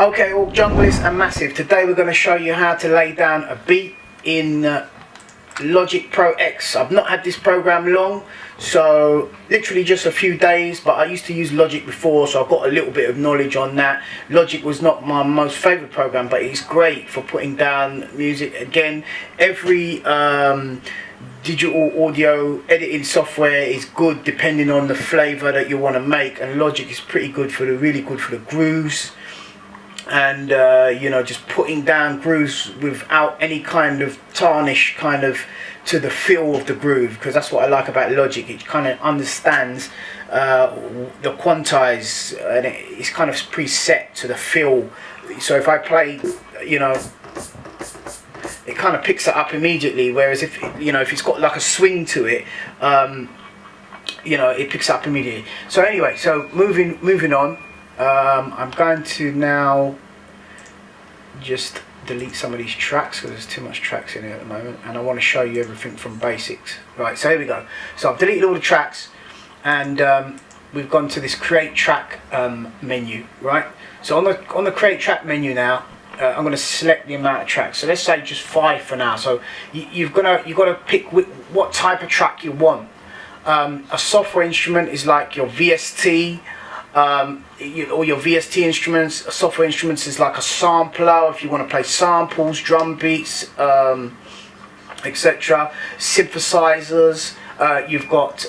Okay, all Junglist and Massive. Today we're going to show you how to lay down a beat in Logic Pro X. I've not had this program long, so literally just a few days, but I used to use Logic before, so I've got a little bit of knowledge on that. Logic was not my most favorite program, but it's great for putting down music. Again, every digital audio editing software is good depending on the flavor that you want to make, and Logic is pretty good for really good for the grooves. And you know, just putting down grooves without any kind of tarnish kind of to the feel of the groove, because that's what I like about Logic. It kind of understands the quantize, and it's kind of preset to the feel. So if I play, you know, it kind of picks it up immediately, whereas if, you know, if it's got like a swing to it, you know, it picks up immediately. So anyway, so moving on. I'm going to now just delete some of these tracks because there's too much tracks in here at the moment, and I want to show you everything from basics. Right, so here we go. So I've deleted all the tracks, and we've gone to this create track menu. Right, so on the create track menu now, I'm going to select the amount of tracks. So let's say just 5 for now. So you've got to pick what type of track you want. A software instrument is like your VST. Or your VST instruments. Software instruments is like a sampler if you want to play samples, drum beats, etc. Synthesizers. You've got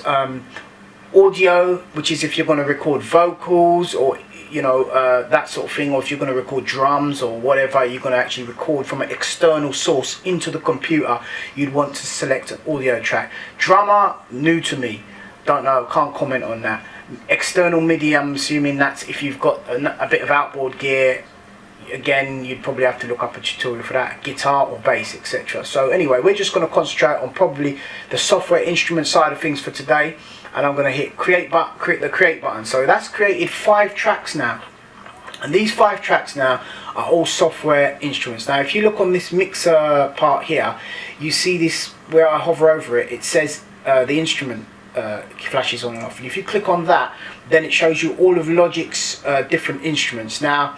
audio, which is if you're going to record vocals, or you know, that sort of thing, or if you're going to record drums or whatever, you're going to actually record from an external source into the computer, you'd want to select an audio track. Drummer, new to me, don't know, can't comment on that. External MIDI, I'm assuming that's if you've got a bit of outboard gear. Again, you'd probably have to look up a tutorial for that. Guitar or bass, etc. So anyway, we're just going to concentrate on probably the software instrument side of things for today, and I'm going to hit the create button. So that's created 5 tracks now, and these 5 tracks now are all software instruments. Now if you look on this mixer part here, you see this, where I hover over it, it says the instrument flashes on and off, and if you click on that, then it shows you all of Logic's different instruments. Now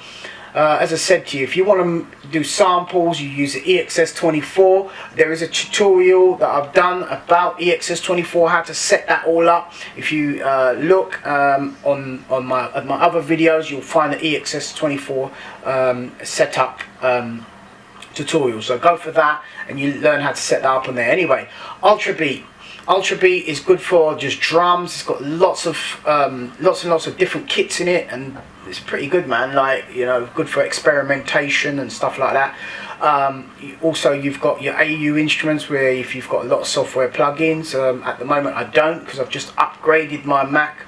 as I said to you, if you want to do samples, you use the EXS24. There is a tutorial that I've done about EXS24, how to set that all up. If you look on my other videos, you'll find the EXS24 setup tutorial. So go for that and you learn how to set that up on there. Anyway, Ultra Beat is good for just drums. It's got lots and lots of different kits in it, and it's pretty good, man. Like, you know, good for experimentation and stuff like that. Also, you've got your AU instruments, where if you've got a lot of software plugins. At the moment I don't, because I've just upgraded my Mac,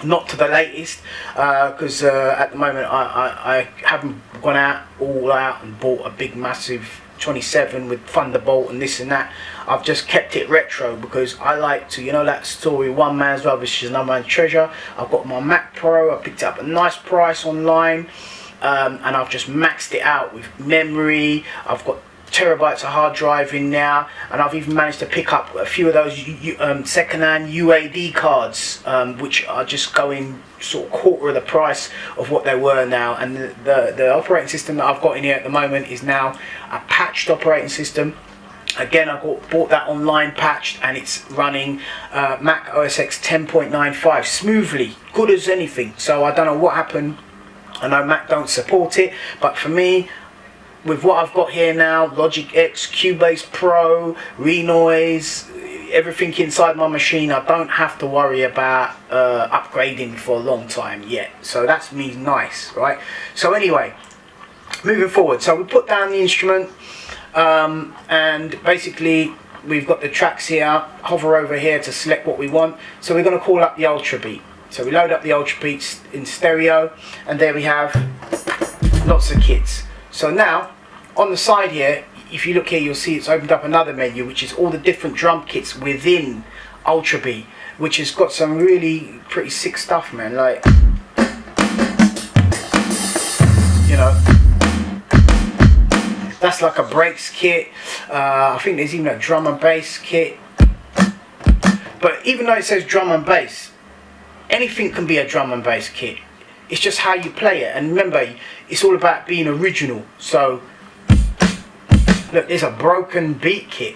not to the latest, because at the moment I haven't gone all out and bought a big massive 27 with Thunderbolt and this and that. I've just kept it retro because I like to, you know, that story, one man's rubbish is another man's treasure. I've got my Mac Pro, I picked it up at a nice price online, and I've just maxed it out with memory. I've got terabytes of hard drive in now, and I've even managed to pick up a few of those second-hand UAD cards, which are just going sort of quarter of the price of what they were now. And the operating system that I've got in here at the moment is now a patched operating system. Again, I bought that online patched, and it's running Mac OS X 10.95 smoothly, good as anything. So I don't know what happened. I know Mac don't support it, but for me, with what I've got here now, Logic X, Cubase Pro, Renoise, everything inside my machine, I don't have to worry about upgrading for a long time yet. So that's me nice, right? So anyway, moving forward, so we put down the instrument, and basically we've got the tracks here. Hover over here to select what we want. So we're going to call up the Ultra Beat. So we load up the Ultra Beats in stereo, and there we have lots of kits. So now, on the side here, if you look here, you'll see it's opened up another menu, which is all the different drum kits within Ultra Beat, which has got some really pretty sick stuff, man. Like, you know, that's like a breaks kit. I think there's even a drum and bass kit. But even though it says drum and bass, anything can be a drum and bass kit. It's just how you play it. And remember, it's all about being original. So look, there's a broken beat kit.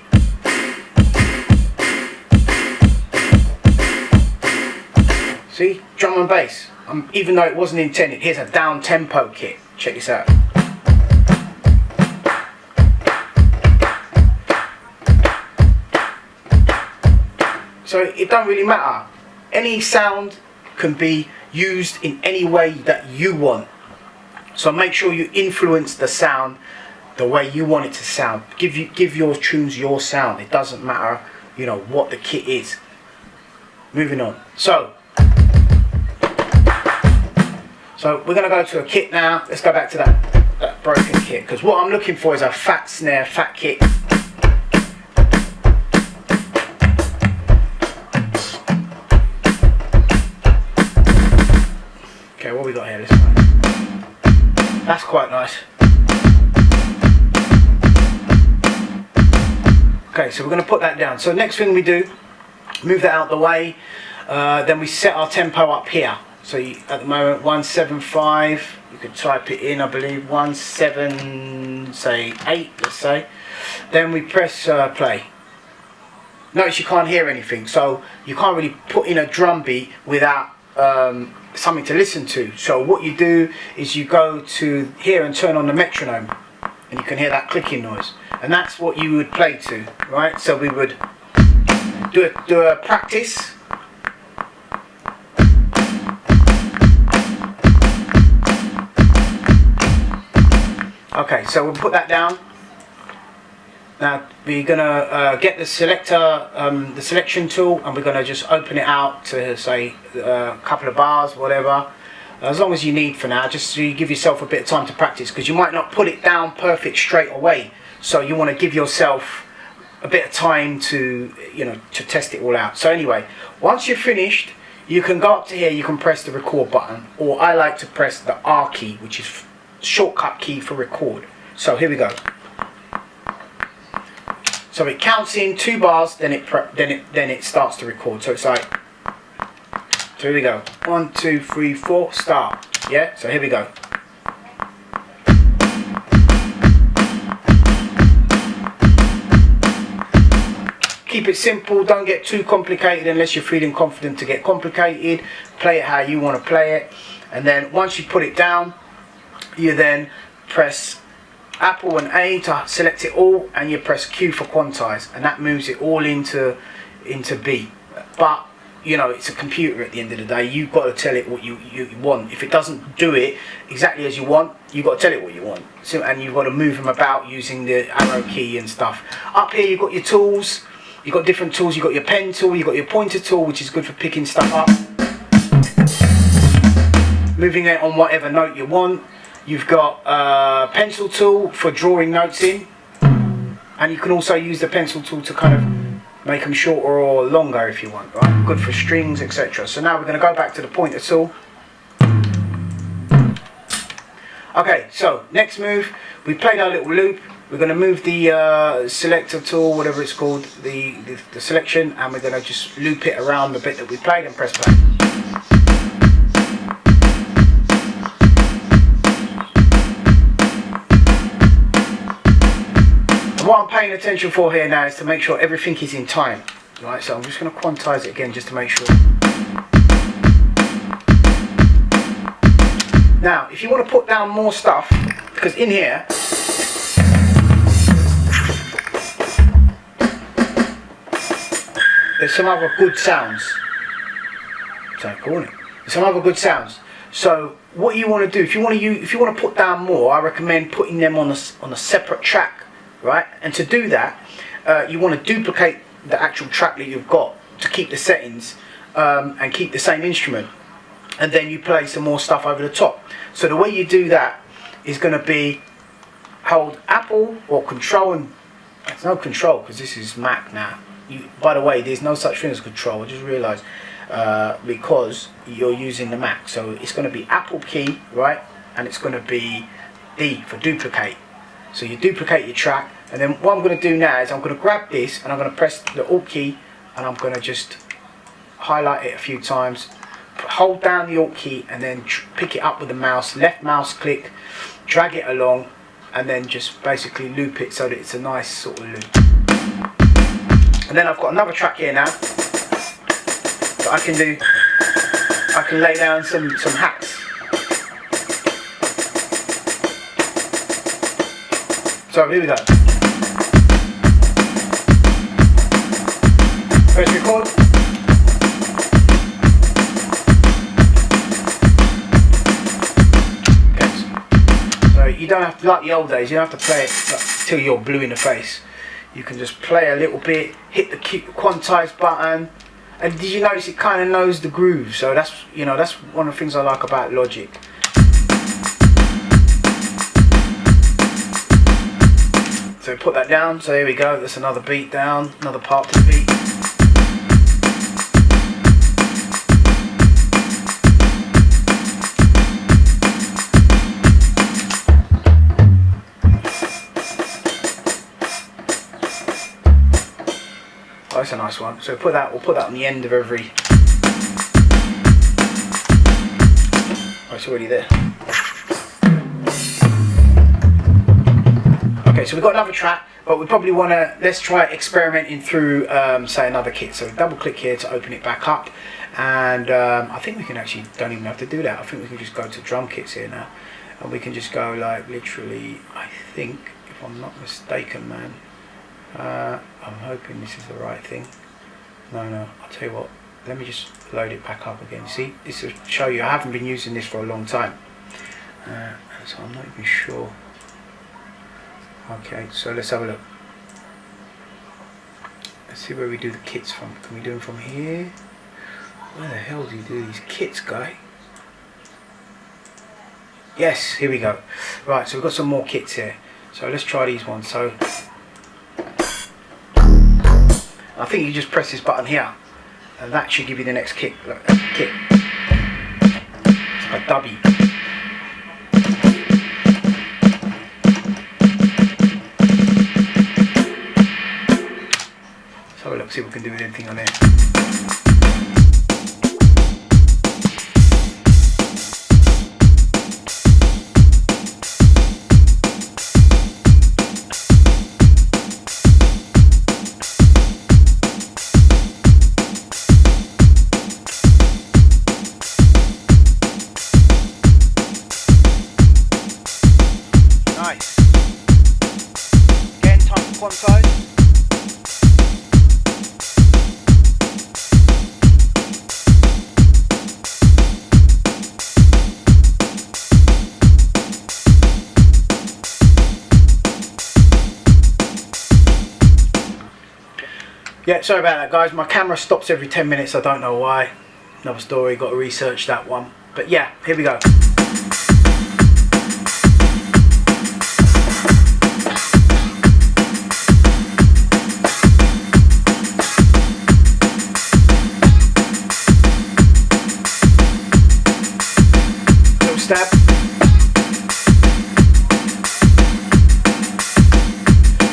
See, drum and bass. Even though it wasn't intended, here's a down tempo kit. Check this out. So it don't really matter. Any sound can be used in any way that you want. So make sure you influence the sound the way you want it to sound. Give your tunes your sound. It doesn't matter, you know, what the kit is. Moving on. So we're gonna go to a kit now. Let's go back to that broken kit, because what I'm looking for is a Phat snare, Phat kick. Okay, what we got here? That's quite nice. Okay, so we're going to put that down. So next thing we do, move that out of the way. Then we set our tempo up here. So at the moment 175. You could type it in, I believe 17, say 8. Let's say. Then we press play. Notice you can't hear anything, so you can't really put in a drum beat without something to listen to. So what you do is you go to here and turn on the metronome, and you can hear that clicking noise, and that's what you would play to, right? So we would do a practice. Okay, so we'll put that down. Now we're gonna get the selector, the selection tool, and we're gonna just open it out to say a couple of bars, whatever, as long as you need for now, just so you give yourself a bit of time to practice, because you might not put it down perfect straight away. So you want to give yourself a bit of time to, you know, to test it all out. So anyway, once you're finished, you can go up to here. You can press the record button, or I like to press the R key, which is shortcut key for record. So here we go. So it counts in 2 bars, then it starts to record. So it's like, so here we go. 1, 2, 3, 4, start. Yeah. So here we go. Keep it simple. Don't get too complicated unless you're feeling confident to get complicated. Play it how you want to play it, and then once you put it down, you then press Apple and A to select it all, and you press Q for quantize, and that moves it all into B. But you know, it's a computer at the end of the day. You've got to tell it what you want. If it doesn't do it exactly as you want, you've got to tell it what you want. So, and you've got to move them about using the arrow key and stuff. Up here you've got your tools. You've got different tools. You've got your pen tool, you've got your pointer tool, which is good for picking stuff up, moving it on whatever note you want. You've got a pencil tool for drawing notes in, and you can also use the pencil tool to kind of make them shorter or longer if you want, right? Good for strings, etc. So now we're going to go back to the pointer tool. Okay, so next move, we played our little loop. We're going to move the selector tool, whatever it's called, the selection, and we're going to just loop it around the bit that we played and press play. What I'm paying attention for here now is to make sure everything is in time, right? So I'm just going to quantize it again just to make sure. Now, if you want to put down more stuff, because in here, there's some other good sounds. So calling it. There's some other good sounds. So what you want to do, if you want to put down more, I recommend putting them on a separate track. Right, and to do that, you want to duplicate the actual track that you've got to keep the settings and keep the same instrument, and then you play some more stuff over the top. So the way you do that is going to be hold Apple or Control, and there's no Control because this is Mac now. By the way, there's no such thing as Control. I just realised because you're using the Mac, so it's going to be Apple key, right, and it's going to be D for duplicate. So you duplicate your track, and then what I'm going to do now is I'm going to grab this and I'm going to press the Alt key, and I'm going to just highlight it a few times, hold down the Alt key and then pick it up with the mouse, left mouse click, drag it along, and then just basically loop it so that it's a nice sort of loop. And then I've got another track here now that I can do. I can lay down some hats. So here we go. Press record. You don't have to, like the old days, you don't have to play it till you're blue in the face. You can just play a little bit, hit the quantize button, and did you notice it kind of knows the groove? So that's, you know, that's one of the things I like about Logic. So put that down. So here we go. That's another beat down, another part to the beat. That's a nice one. So we'll put that on the end of every. Oh, it's already there. Okay, so we've got another track, but we probably want to, let's try experimenting through, say, another kit. So double click here to open it back up, and I think we can actually, don't even have to do that. I think we can just go to drum kits here now, and we can just go like literally, I think, if I'm not mistaken, man. I'm hoping this is the right thing. No, I'll tell you what, let me just load it back up again. See, this will show you I haven't been using this for a long time, so I'm not even sure. Okay, so let's have a look. Let's see where we do the kits from. Can we do them from here? Where the hell do you do these kits, guy? Yes, here we go. Right, so we've got some more kits here. So let's try these ones. So I think you just press this button here, and that should give you the next kick. Look, kick. It's a dubby. Let's have a look, see if we can do anything on there. Again, time for quantize. Yeah, sorry about that, guys. My camera stops every 10 minutes. I don't know why. Another story. Got to research that one. But yeah, here we go. Stab.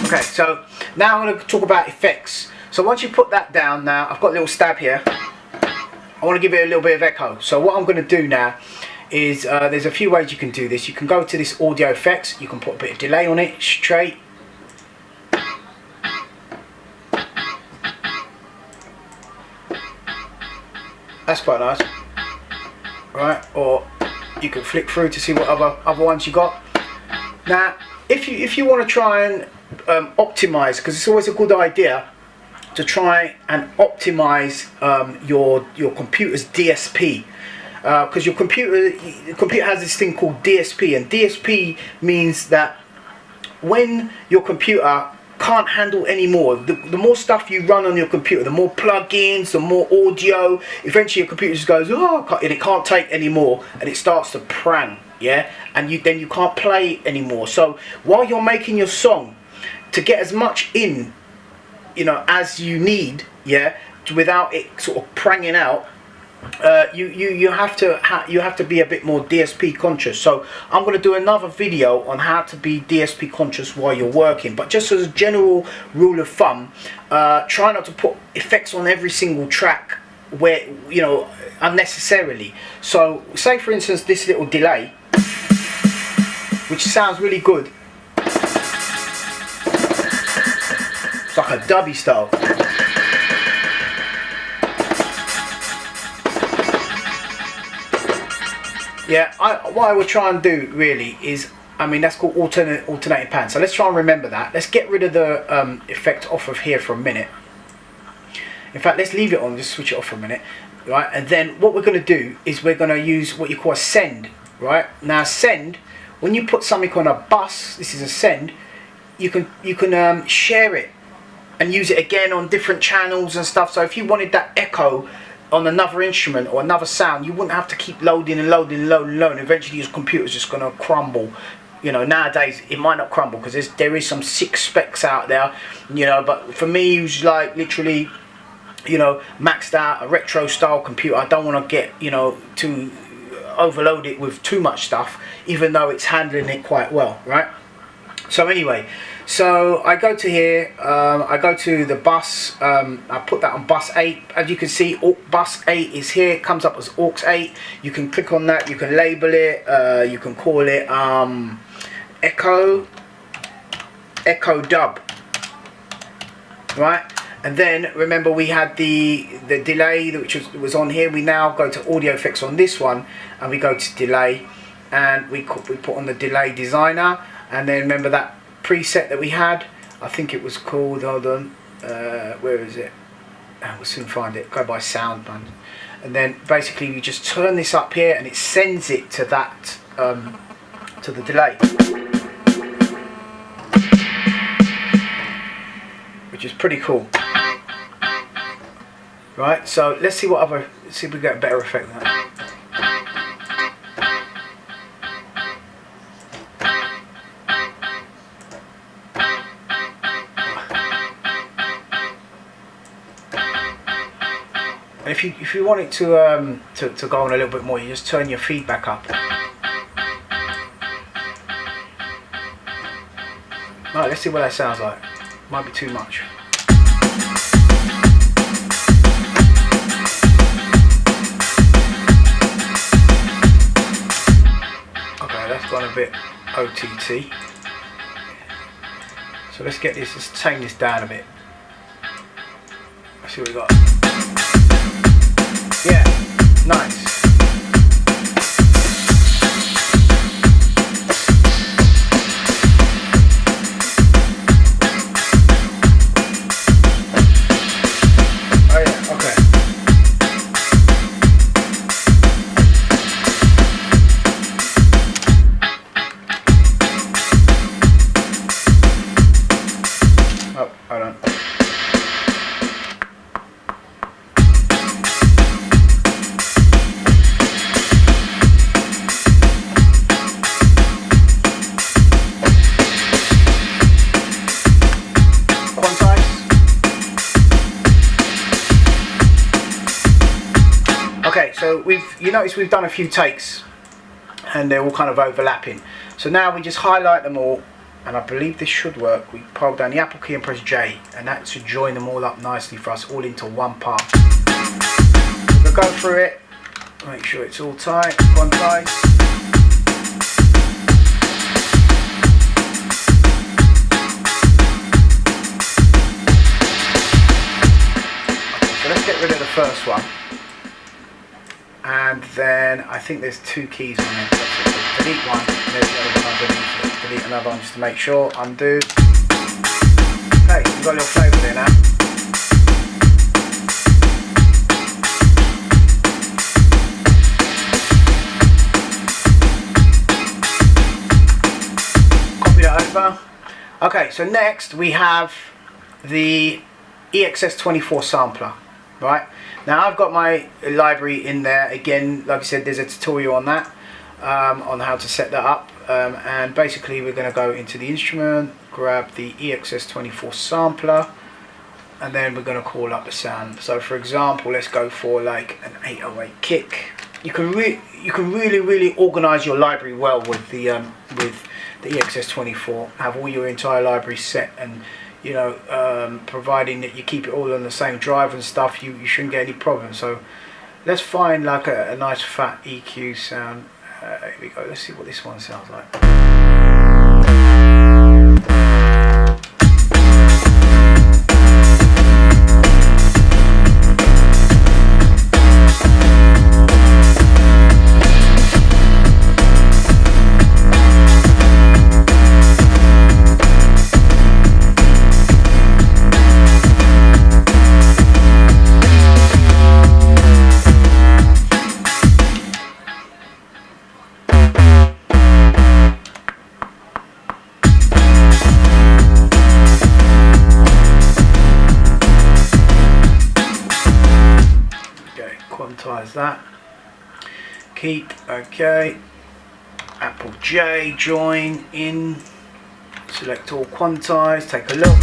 Okay, so now I'm going to talk about effects. So once you put that down, now I've got a little stab here. I want to give it a little bit of echo. So what I'm going to do now is there's a few ways you can do this. You can go to this audio effects. You can put a bit of delay on it straight. That's quite nice, right? Or you can flick through to see what other ones you got. Now, if you want to try and optimize, because it's always a good idea to try and optimize your computer's DSP, because your computer has this thing called DSP, and DSP means that when your computer can't handle anymore, the more stuff you run on your computer, the more plugins, the more audio, eventually your computer just goes, oh, and it can't take anymore, and it starts to prang, yeah, and then you can't play anymore. So while you're making your song, to get as much in, you know, as you need, yeah, without it sort of pranging out, you have to be a bit more DSP conscious. So I'm going to do another video on how to be DSP conscious while you're working, but just as a general rule of thumb, try not to put effects on every single track where, you know, unnecessarily. So say for instance this little delay, which sounds really good, it's like a dubby style. Yeah, what I would try and do really is, I mean, that's called alternating pan. So let's try and remember that. Let's get rid of the effect off of here for a minute. In fact, let's leave it on, just switch it off for a minute, right? And then what we're going to do is we're going to use what you call a send, right? Now send, when you put something on a bus, this is a send, you can share it and use it again on different channels and stuff. So if you wanted that echo on another instrument or another sound, you wouldn't have to keep loading and loading and loading and loading. Eventually your computer's just going to crumble. You know, nowadays it might not crumble because there is some sick specs out there, you know, but for me who's like literally, you know, maxed out a retro style computer, I don't want to get, you know, to overload it with too much stuff, even though it's handling it quite well, right? So anyway, so I go to here, I go to the bus, I put that on bus 8. As you can see, bus 8 is here, it comes up as aux 8. You can click on that, you can label it, you can call it echo dub, right? And then remember we had the delay which was on here. We now go to audio effects on this one and we go to delay, and we put on the delay designer. And then remember that preset that we had, I think it was called, hold on, where is it? We'll soon find it. Go by sound band. And then basically you just turn this up here and it sends it to that to the delay, which is pretty cool. Right, so let's see what see if we get a better effect than that. And if you want it to go on a little bit more, you just turn your feedback up. Right, let's see what that sounds like. Might be too much. Okay, that's gone a bit OTT. So let's tame this down a bit. Let's see what we got. Yeah, nice. Oh yeah, okay. Oh, hold on. Okay, so you notice we've done a few takes and they're all kind of overlapping. So now we just highlight them all, and I believe this should work. We hold down the Apple key and press J, and that should join them all up nicely for us, all into one part. We'll go through it, make sure it's all tight, quantize. So let's get rid of the first one. And then I think there's two keys on it. Delete one, there's the other one underneath it. Delete another one just to make sure. Undo. Okay, you've got a little flavour there now. Copy that over. Okay, so next we have the EXS24 sampler, right? Now I've got my library in there. Again, like I said, there's a tutorial on that, on how to set that up. And basically we're going to go into the instrument, grab the EXS24 sampler, and then we're going to call up the sound. So for example, let's go for like an 808 kick. You can really organize your library well with the EXS24. Have all your entire library set, and you know, providing that you keep it all on the same drive and stuff, you shouldn't get any problems. So let's find like a nice fat EQ sound. Here we go. Let's see what this one sounds like. Quantize that. Keep. Okay. Apple J. Join in. Select all. Quantize. Take a look.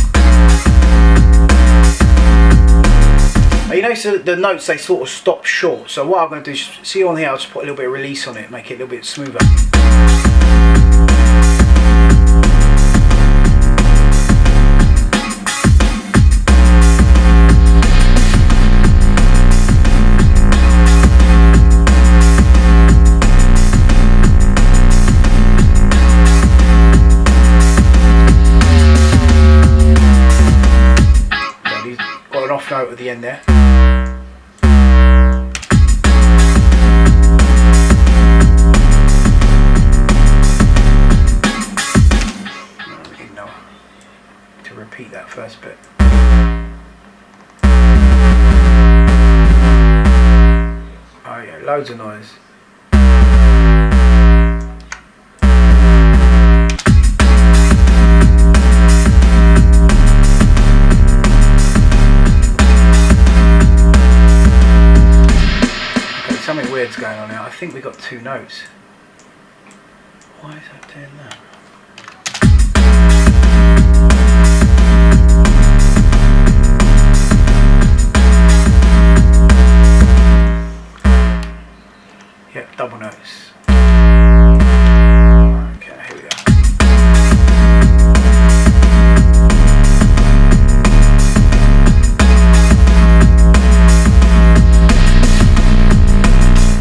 You notice the notes, they sort of stop short. So what I'm going to do is, see on here, I'll just put a little bit of release on it, make it a little bit smoother. Off note at the end there. To repeat that first bit. Oh yeah, loads of noise. Something weird's going on now. I think we got two notes. Why is that doing that? Yep, double notes. Okay, here we go.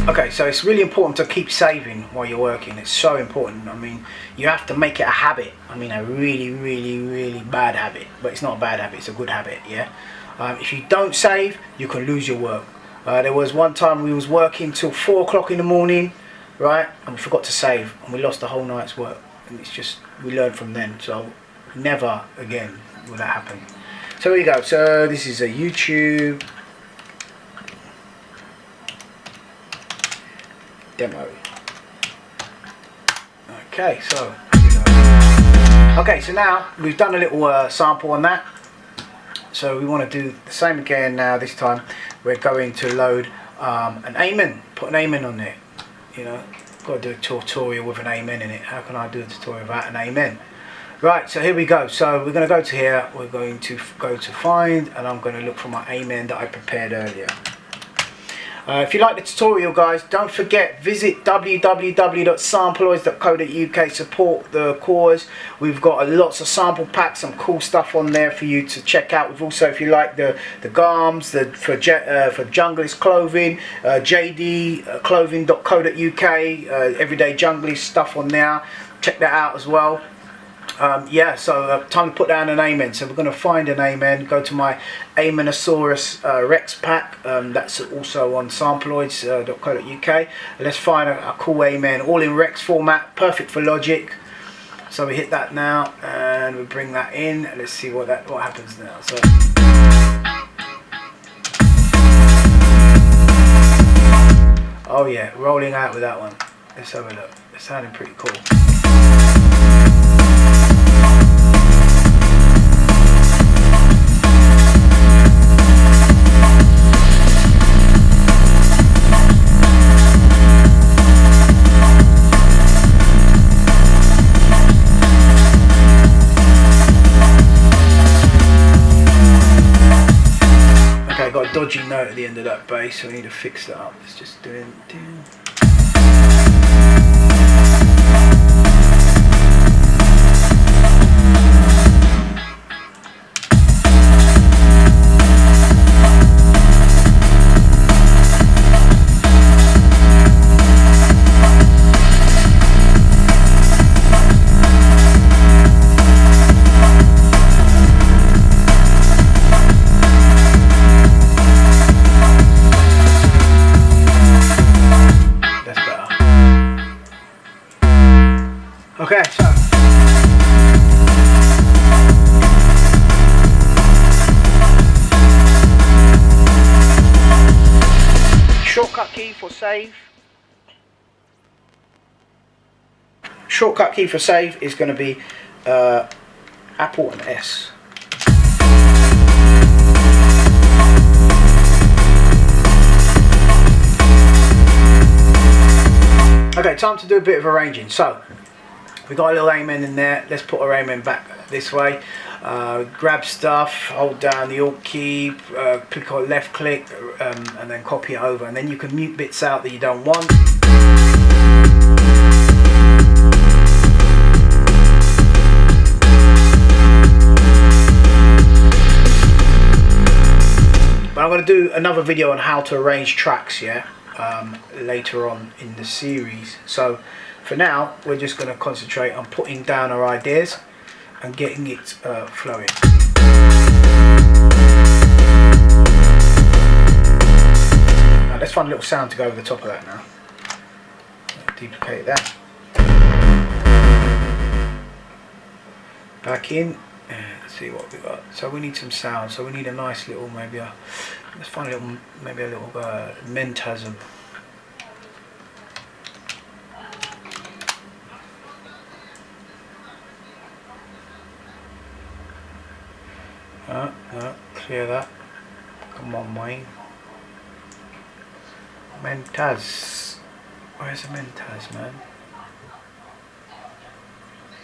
Okay, so it's really important to keep saving while you're working. It's so important. I mean, you have to make it a habit. I mean, a really bad habit. But it's not a bad habit, it's a good habit, yeah? If you don't save, you can lose your work. There was one time we was working till 4 o'clock in the morning, right? And we forgot to save, and we lost the whole night's work. And it's just, we learned from then. So never again will that happen. So here we go. So this is a YouTube demo. Okay, so now we've done a little sample on that. So we want to do the same again now. This time we're going to load an amen, put an amen on there. You know, got to do a tutorial with an amen in it. How can I do a tutorial without an amen? Right, so here we go. So we're going to go to here, we're going to go to find, and I'm going to look for my amen that I prepared earlier. If you like the tutorial, guys, don't forget, visit www.sampleoids.co.uk, support the cause. We've got lots of sample packs, some cool stuff on there for you to check out. We've also, if you like the garms, for Junglist clothing, jdclothing.co.uk, everyday Junglist stuff on there. Check that out as well. Yeah, so time to put down an amen. So we're going to find an amen, go to my Amenosaurus Rex pack, that's also on sampleoids.co.uk. Let's find a cool amen, all in Rex format, perfect for Logic. So we hit that now, and we bring that in. Let's see what happens now. So oh yeah, rolling out with that one. Let's have a look. It's sounding pretty cool. Got a dodgy note at the end of that bass, so we need to fix that up. It's just doing. Okay, so shortcut key for save. Shortcut key for save is going to be Apple and S. Okay, time to do a bit of arranging. So we got a little amen in there. Let's put our amen back this way. Grab stuff, hold down the Alt key, click on left click, and then copy it over. And then you can mute bits out that you don't want. But I'm going to do another video on how to arrange tracks, yeah, later on in the series. So for now, we're just going to concentrate on putting down our ideas and getting it flowing. Now let's find a little sound to go over the top of that now. Duplicate that. Back in. Let's see what we got. So we need some sound. So we need a nice little, let's find a little, maybe a little mentasm. Clear that. Come on, Wayne. Mentaz. Where's the mentaz, man?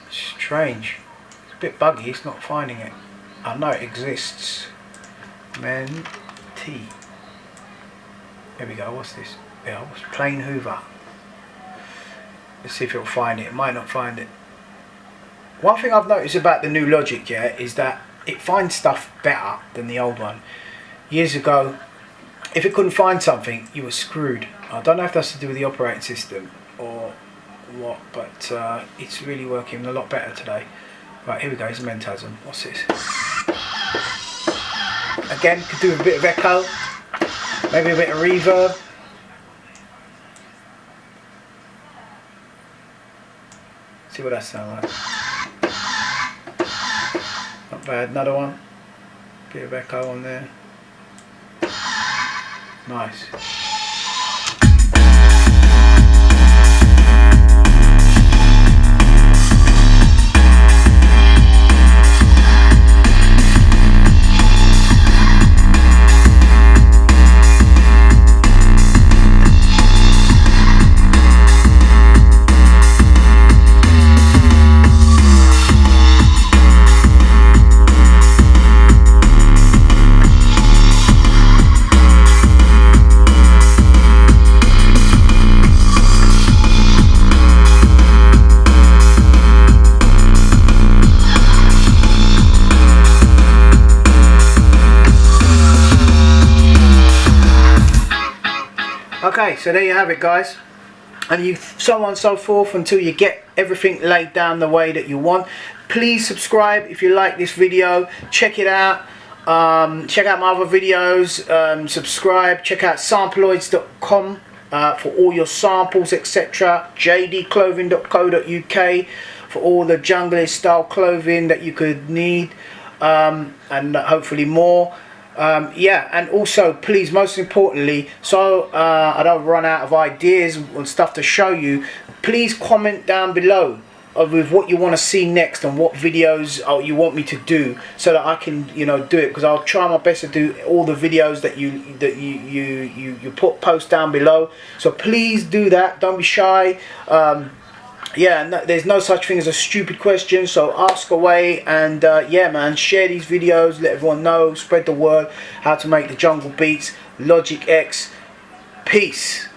Strange. It's a bit buggy, it's not finding it. I know it exists. Menti. There we go, what's this? Yeah, what's plain Hoover? Let's see if it'll find it. It might not find it. One thing I've noticed about the new Logic, yeah, is that it finds stuff better than the old one. Years ago, if it couldn't find something, you were screwed. I don't know if that's to do with the operating system or what, but it's really working a lot better today. Right, here we go, it's a mentasm. What's this? Again, could do with a bit of echo, maybe a bit of reverb. See what that sounds like. Not bad, another one. Bit of echo on there. Nice. Okay, so there you have it, guys, and you so on and so forth until you get everything laid down the way that you want. Please subscribe if you like this video. Check it out. Check out my other videos. Subscribe. Check out sampleoids.com for all your samples, etc. jdclothing.co.uk for all the Junglist style clothing that you could need, and hopefully more. Yeah, and also please, most importantly, so I don't run out of ideas and stuff to show you, please comment down below with what you want to see next and what videos you want me to do, so that I can, you know, do it, because I'll try my best to do all the videos that you post down below. So please do that, don't be shy. Yeah, no, there's no such thing as a stupid question, so ask away. And yeah, man, share these videos, let everyone know, spread the word how to make the jungle beats. Logic X, peace.